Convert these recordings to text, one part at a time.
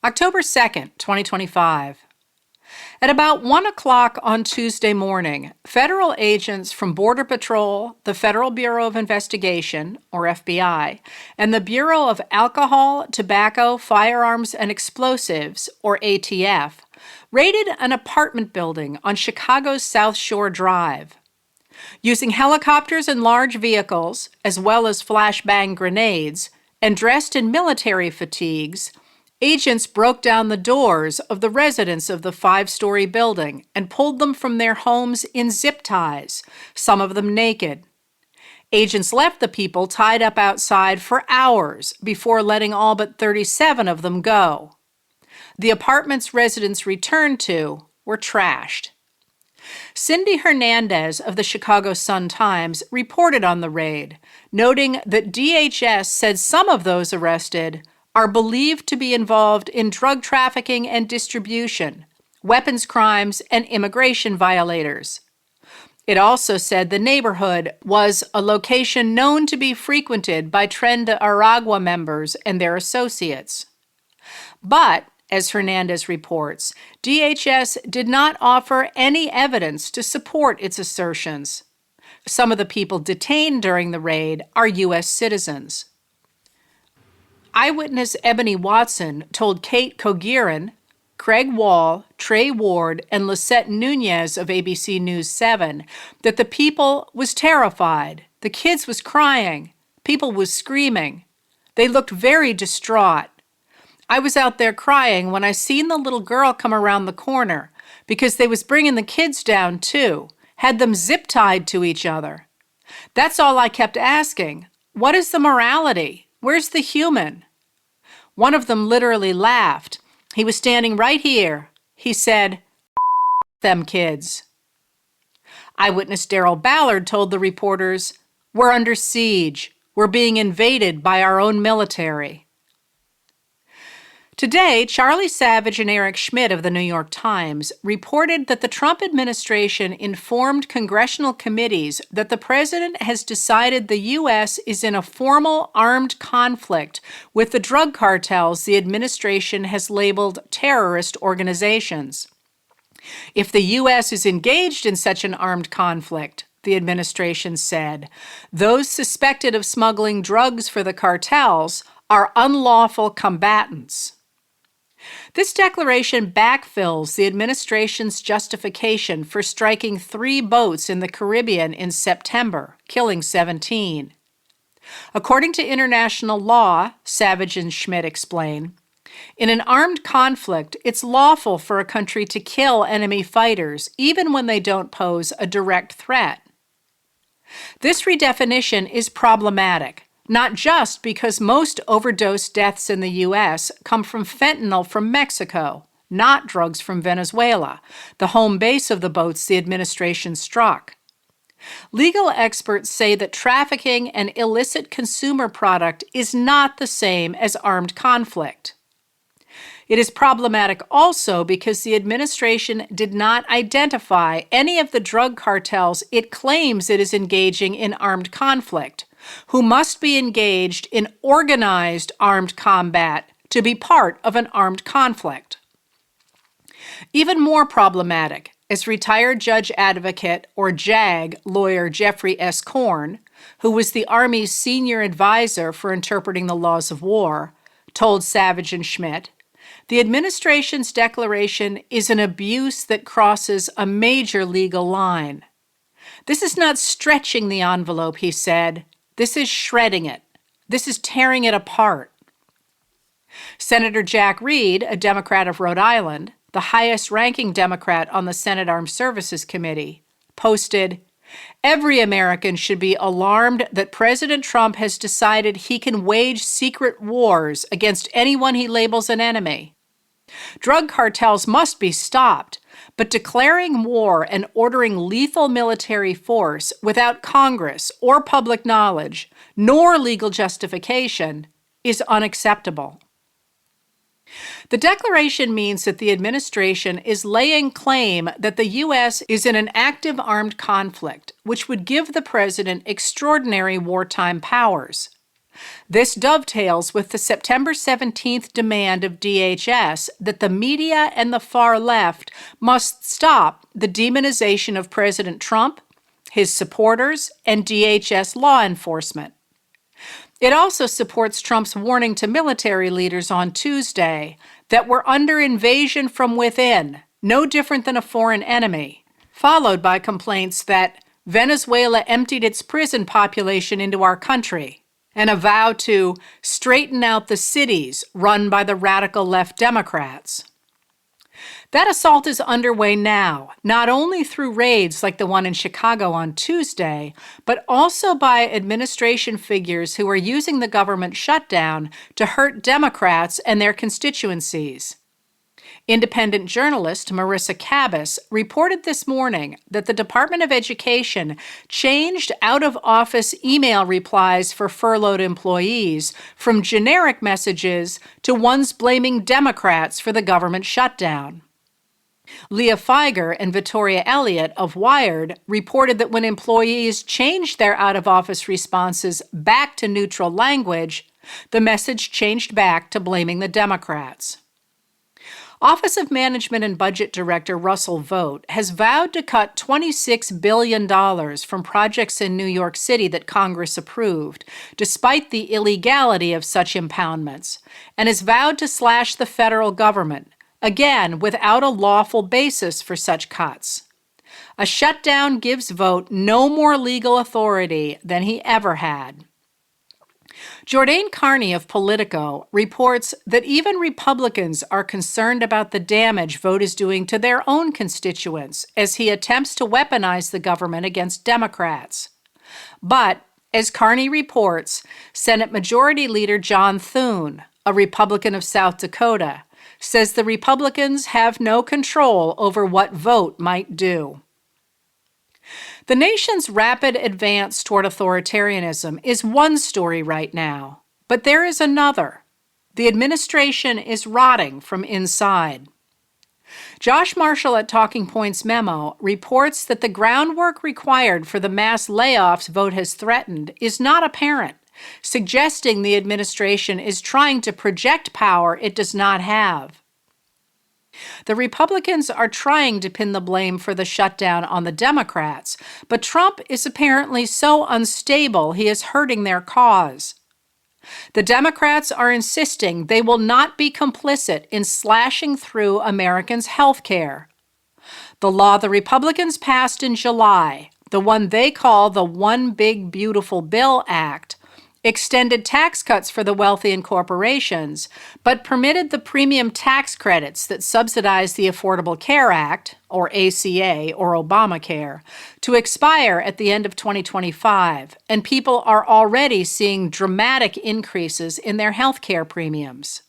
October 2nd, 2025. At about 1 o'clock on Tuesday morning, federal agents from Border Patrol, the Federal Bureau of Investigation, or FBI, and the Bureau of Alcohol, Tobacco, Firearms, and Explosives, or ATF, raided an apartment building on Chicago's South Shore Drive. Using helicopters and large vehicles, as well as flashbang grenades, and dressed in military fatigues, agents broke down the doors of the residents of the five-story building and pulled them from their homes in zip ties, some of them naked. Agents left the people tied up outside for hours before letting all but 37 of them go. The apartments residents returned to were trashed. Cindy Hernandez of the Chicago Sun-Times reported on the raid, noting that DHS said some of those arrested are believed to be involved in drug trafficking and distribution, weapons crimes, and immigration violators. It also said the neighborhood was a location known to be frequented by Tren de Aragua members and their associates. But, as Hernandez reports, DHS did not offer any evidence to support its assertions. Some of the people detained during the raid are U.S. citizens. Eyewitness Ebony Watson told Kate Kogirin, Craig Wall, Trey Ward, and Lisette Nunez of ABC News 7 that the people was terrified. The kids was crying. People was screaming. They looked very distraught. I was out there crying when I seen the little girl come around the corner because they was bringing the kids down too, had them zip-tied to each other. That's all I kept asking. What is the morality? Where's the human? One of them literally laughed. He was standing right here. He said, them kids. Eyewitness Daryl Ballard told the reporters, we're under siege. We're being invaded by our own military. Today, Charlie Savage and Eric Schmidt of the New York Times reported that the Trump administration informed congressional committees that the president has decided the U.S. is in a formal armed conflict with the drug cartels the administration has labeled terrorist organizations. If the U.S. is engaged in such an armed conflict, the administration said, those suspected of smuggling drugs for the cartels are unlawful combatants. This declaration backfills the administration's justification for striking 3 boats in the Caribbean in September, killing 17. According to international law, Savage and Schmidt explain, in an armed conflict, it's lawful for a country to kill enemy fighters, even when they don't pose a direct threat. This redefinition is problematic, not just because most overdose deaths in the U.S. come from fentanyl from Mexico, not drugs from Venezuela, the home base of the boats the administration struck. Legal experts say that trafficking an illicit consumer product is not the same as armed conflict. It is problematic also because the administration did not identify any of the drug cartels it claims it is engaging in armed conflict, who must be engaged in organized armed combat to be part of an armed conflict. Even more problematic, as retired judge advocate, or JAG, lawyer Jeffrey S. Korn, who was the Army's senior advisor for interpreting the laws of war, told Savage and Schmidt, the administration's declaration is an abuse that crosses a major legal line. This is not stretching the envelope, he said. This is shredding it. This is tearing it apart. Senator Jack Reed, a Democrat of Rhode Island, the highest-ranking Democrat on the Senate Armed Services Committee, posted, every American should be alarmed that President Trump has decided he can wage secret wars against anyone he labels an enemy. Drug cartels must be stopped, but declaring war and ordering lethal military force without Congress or public knowledge, nor legal justification, is unacceptable. The declaration means that the administration is laying claim that the U.S. is in an active armed conflict, which would give the president extraordinary wartime powers. This dovetails with the September 17th demand of DHS that the media and the far left must stop the demonization of President Trump, his supporters, and DHS law enforcement. It also supports Trump's warning to military leaders on Tuesday that we're under invasion from within, no different than a foreign enemy, followed by complaints that Venezuela emptied its prison population into our country, and a vow to straighten out the cities run by the radical left Democrats. That assault is underway now, not only through raids like the one in Chicago on Tuesday, but also by administration figures who are using the government shutdown to hurt Democrats and their constituencies. Independent journalist Marissa Kabas reported this morning that the Department of Education changed out-of-office email replies for furloughed employees from generic messages to ones blaming Democrats for the government shutdown. Leah Feiger and Victoria Elliott of Wired reported that when employees changed their out-of-office responses back to neutral language, the message changed back to blaming the Democrats. Office of Management and Budget Director Russell Vought has vowed to cut $26 billion from projects in New York City that Congress approved, despite the illegality of such impoundments, and has vowed to slash the federal government, again without a lawful basis for such cuts. A shutdown gives Vought no more legal authority than he ever had. Jordain Carney of Politico reports that even Republicans are concerned about the damage Vought is doing to their own constituents as he attempts to weaponize the government against Democrats. But, as Carney reports, Senate Majority Leader John Thune, a Republican of South Dakota, says the Republicans have no control over what Vought might do. The nation's rapid advance toward authoritarianism is one story right now, but there is another. The administration is rotting from inside. Josh Marshall at Talking Points Memo reports that the groundwork required for the mass layoffs Vought has threatened is not apparent, suggesting the administration is trying to project power it does not have. The Republicans are trying to pin the blame for the shutdown on the Democrats, but Trump is apparently so unstable he is hurting their cause. The Democrats are insisting they will not be complicit in slashing through Americans' health care. The law the Republicans passed in July, the one they call the One Big Beautiful Bill Act, extended tax cuts for the wealthy and corporations, but permitted the premium tax credits that subsidize the Affordable Care Act, or ACA, or Obamacare, to expire at the end of 2025, and people are already seeing dramatic increases in their health care premiums.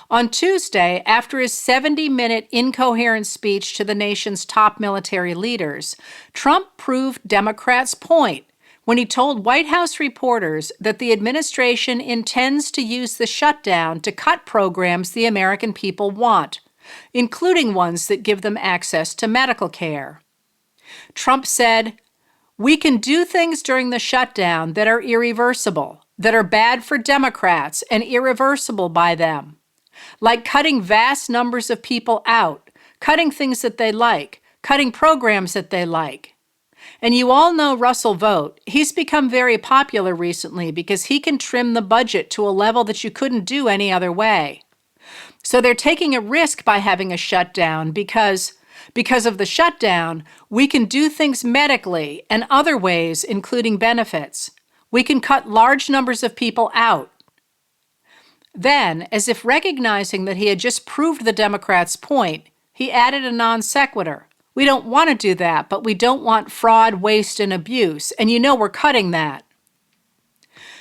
On Tuesday, after his 70-minute incoherent speech to the nation's top military leaders, Trump proved Democrats' point when he told White House reporters that the administration intends to use the shutdown to cut programs the American people want, including ones that give them access to medical care. Trump said, "We can do things during the shutdown that are irreversible, that are bad for Democrats and irreversible by them, like cutting vast numbers of people out, cutting things that they like, cutting programs that they like." And you all know Russell Vought. He's become very popular recently because he can trim the budget to a level that you couldn't do any other way. So they're taking a risk by having a shutdown because of the shutdown, we can do things medically and other ways, including benefits. We can cut large numbers of people out. Then, as if recognizing that he had just proved the Democrats' point, he added a non sequitur. We don't want to do that, but we don't want fraud, waste, and abuse, and you know we're cutting that.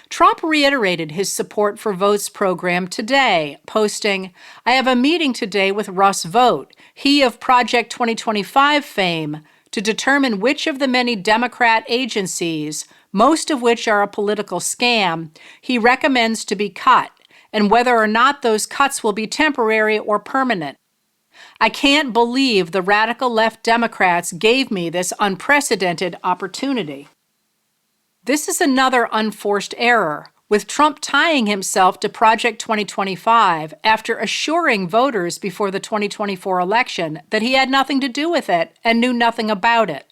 Trump reiterated his support for Vought's program today, posting, "I have a meeting today with Russ Vought, he of Project 2025 fame, to determine which of the many Democrat agencies, most of which are a political scam, he recommends to be cut, and whether or not those cuts will be temporary or permanent. I can't believe the radical left Democrats gave me this unprecedented opportunity." This is another unforced error, with Trump tying himself to Project 2025 after assuring voters before the 2024 election that he had nothing to do with it and knew nothing about it.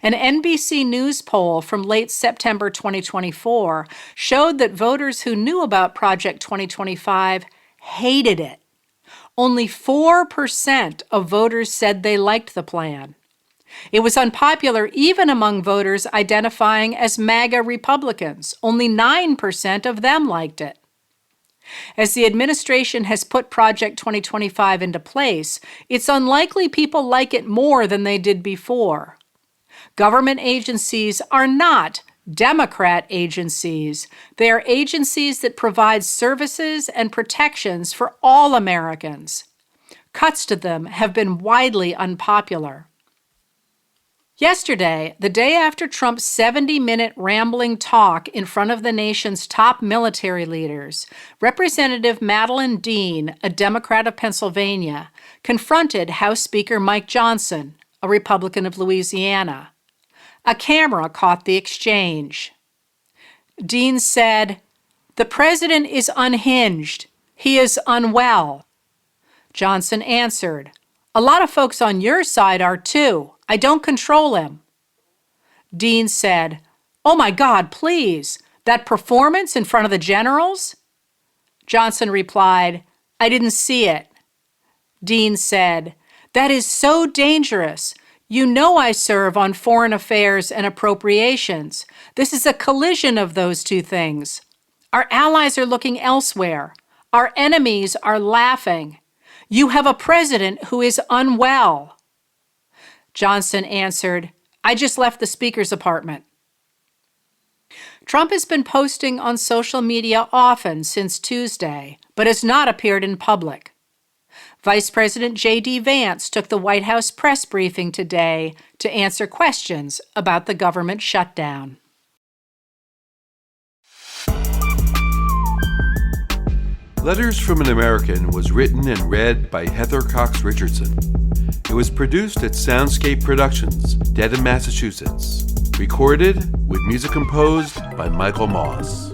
An NBC News poll from late September 2024 showed that voters who knew about Project 2025 hated it. Only 4% of voters said they liked the plan. It was unpopular even among voters identifying as MAGA Republicans. Only 9% of them liked it. As the administration has put Project 2025 into place, it's unlikely people like it more than they did before. Government agencies are not Democrat agencies. They are agencies that provide services and protections for all Americans. Cuts to them have been widely unpopular. Yesterday, the day after Trump's 70-minute rambling talk in front of the nation's top military leaders, Representative Madeleine Dean, a Democrat of Pennsylvania, confronted House Speaker Mike Johnson, a Republican of Louisiana. A camera caught the exchange. Dean said, "The president is unhinged. He is unwell." Johnson answered, "A lot of folks on your side are too. I don't control him." Dean said, "Oh my God, please, that performance in front of the generals?" Johnson replied, "I didn't see it." Dean said, "That is so dangerous. You know I serve on foreign affairs and appropriations. This is a collision of those two things. Our allies are looking elsewhere. Our enemies are laughing. You have a president who is unwell." Johnson answered, "I just left the speaker's apartment." Trump has been posting on social media often since Tuesday, but has not appeared in public. Vice President J.D. Vance took the White House press briefing today to answer questions about the government shutdown. Letters from an American was written and read by Heather Cox Richardson. It was produced at Soundscape Productions, Dedham, Massachusetts. Recorded with music composed by Michael Moss.